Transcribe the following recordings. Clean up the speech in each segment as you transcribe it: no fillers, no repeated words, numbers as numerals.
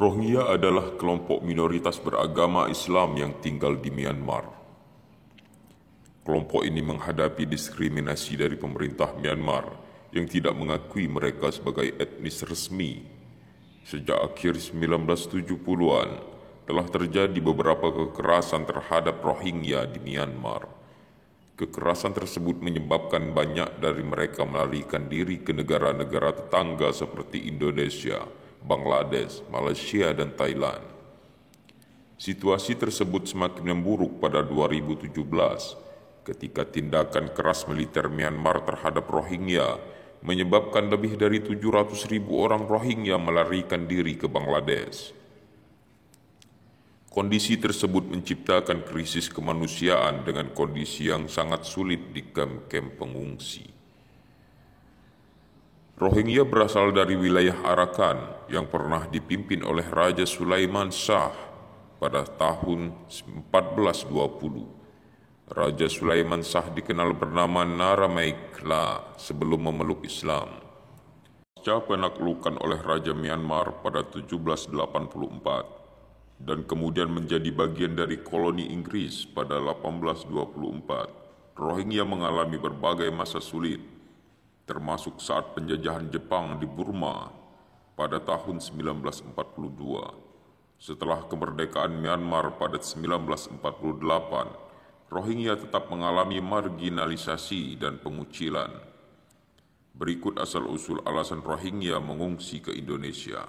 Rohingya adalah kelompok minoritas beragama Islam yang tinggal di Myanmar. Kelompok ini menghadapi diskriminasi dari pemerintah Myanmar yang tidak mengakui mereka sebagai etnis resmi. Sejak akhir 1970-an, telah terjadi beberapa kekerasan terhadap Rohingya di Myanmar. Kekerasan tersebut menyebabkan banyak dari mereka melarikan diri ke negara-negara tetangga seperti Indonesia, Bangladesh, Malaysia, dan Thailand. Situasi tersebut semakin memburuk pada 2017 ketika tindakan keras militer Myanmar terhadap Rohingya menyebabkan lebih dari 700.000 orang Rohingya melarikan diri ke Bangladesh. Kondisi tersebut menciptakan krisis kemanusiaan dengan kondisi yang sangat sulit di kamp-kamp pengungsi. Rohingya berasal dari wilayah Arakan yang pernah dipimpin oleh Raja Sulaiman Shah pada tahun 1420. Raja Sulaiman Shah dikenal bernama Naramaikla sebelum memeluk Islam. Pasca penaklukan oleh Raja Myanmar pada 1784 dan kemudian menjadi bagian dari koloni Inggris pada 1824, Rohingya mengalami berbagai masa sulit, termasuk saat penjajahan Jepang di Burma pada tahun 1942. Setelah kemerdekaan Myanmar pada 1948, Rohingya tetap mengalami marginalisasi dan pengucilan. Berikut asal-usul alasan Rohingya mengungsi ke Indonesia.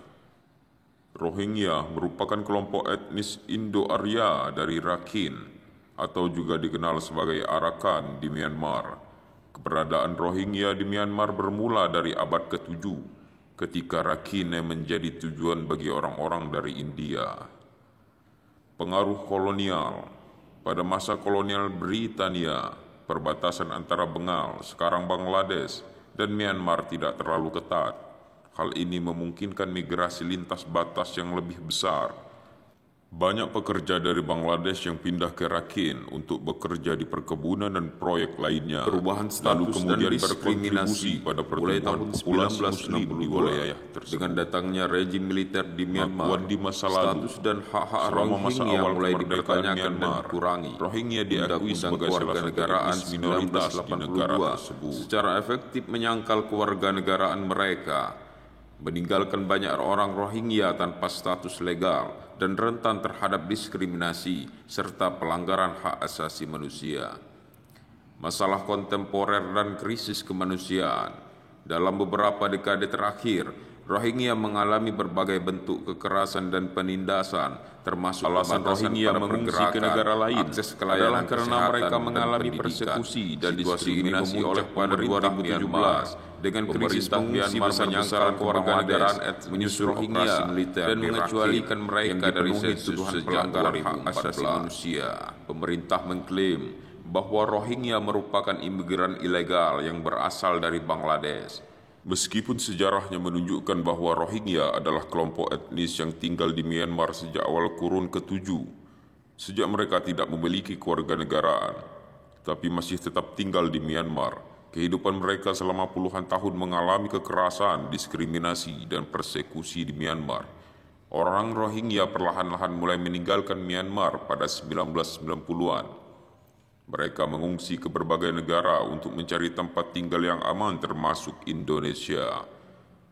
Rohingya merupakan kelompok etnis Indo-Arya dari Rakhine atau juga dikenal sebagai Arakan di Myanmar. Keberadaan Rohingya di Myanmar bermula dari abad ke-7 ketika Rakhine menjadi tujuan bagi orang-orang dari India. Pengaruh kolonial. Pada masa kolonial Britania, perbatasan antara Bengal, sekarang Bangladesh, dan Myanmar tidak terlalu ketat. Hal ini memungkinkan migrasi lintas batas yang lebih besar. Banyak pekerja dari Bangladesh yang pindah ke Rakhine untuk bekerja di perkebunan dan proyek lainnya. Perubahan status dan diskriminasi pada mulai tahun 1960 di wilayah tersebut. Dengan datangnya rejim militer di Myanmar, di masa lalu, status dan hak-hak selama masa Rohingya awal mulai kemerdekaan dipertanyakan dan Myanmar, dikurangi. Rohingya diakui sebagai salah satu kewarganegaraan etnis minoritas di negara 1982 tersebut. secara efektif menyangkal kewarganegaraan mereka, meninggalkan banyak orang Rohingya tanpa status legal dan rentan terhadap diskriminasi serta pelanggaran hak asasi manusia. Masalah kontemporer dan krisis kemanusiaan. Dalam beberapa dekade terakhir, Rohingya mengalami berbagai bentuk kekerasan dan penindasan, termasuk alasan Rohingya mengungsi ke negara lain akses ke adalah layanan karena mereka kesehatan mengalami dan persekusi dan Situasi ini diskriminasi oleh memuncak pada 2017 dengan krisis pengungsi besar-besaran kewarganegaraan menyusul operasi militer dan mengecualikan mereka dari tuduhan pelanggaran hak asasi manusia. Pemerintah mengklaim bahwa Rohingya merupakan imigran ilegal yang berasal dari Bangladesh. Meskipun sejarahnya menunjukkan bahwa Rohingya adalah kelompok etnis yang tinggal di Myanmar sejak awal kurun ke-7, sejak mereka tidak memiliki kewarganegaraan, tapi masih tetap tinggal di Myanmar. Kehidupan mereka selama puluhan tahun mengalami kekerasan, diskriminasi, dan persekusi di Myanmar. Orang Rohingya perlahan-lahan mulai meninggalkan Myanmar pada 1990-an. Mereka mengungsi ke berbagai negara untuk mencari tempat tinggal yang aman termasuk Indonesia.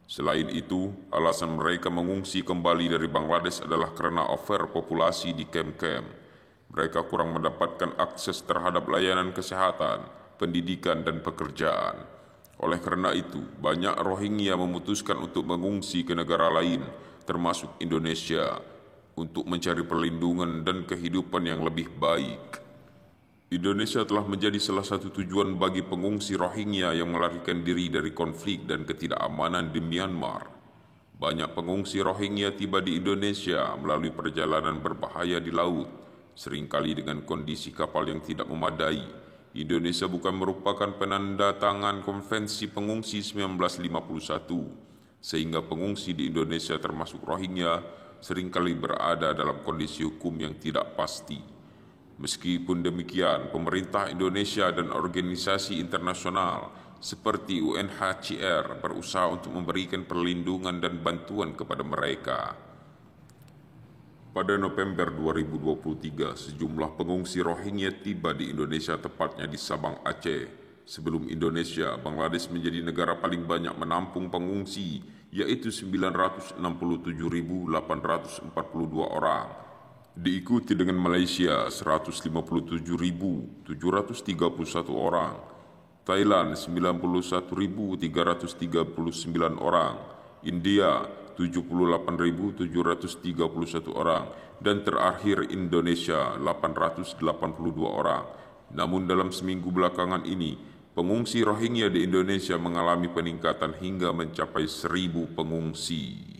Selain itu, alasan mereka mengungsi kembali dari Bangladesh adalah karena overpopulasi di kamp-kamp. Mereka kurang mendapatkan akses terhadap layanan kesehatan, pendidikan, dan pekerjaan. Oleh karena itu, banyak Rohingya memutuskan untuk mengungsi ke negara lain, termasuk Indonesia, untuk mencari perlindungan dan kehidupan yang lebih baik. Indonesia telah menjadi salah satu tujuan bagi pengungsi Rohingya yang melarikan diri dari konflik dan ketidakamanan di Myanmar. Banyak pengungsi Rohingya tiba di Indonesia melalui perjalanan berbahaya di laut, seringkali dengan kondisi kapal yang tidak memadai. Indonesia bukan merupakan penandatangan Konvensi Pengungsi 1951, sehingga pengungsi di Indonesia termasuk Rohingya seringkali berada dalam kondisi hukum yang tidak pasti. Meskipun demikian, pemerintah Indonesia dan organisasi internasional seperti UNHCR berusaha untuk memberikan perlindungan dan bantuan kepada mereka. Pada November 2023, sejumlah pengungsi Rohingya tiba di Indonesia, tepatnya di Sabang, Aceh. Sebelum Indonesia, Bangladesh menjadi negara paling banyak menampung pengungsi, yaitu 967.842 orang. Diikuti dengan Malaysia 157.731 orang, Thailand 91.339 orang, India 78.731 orang, dan terakhir Indonesia 882 orang. Namun dalam seminggu belakangan ini, pengungsi Rohingya di Indonesia mengalami peningkatan hingga mencapai 1.000 pengungsi.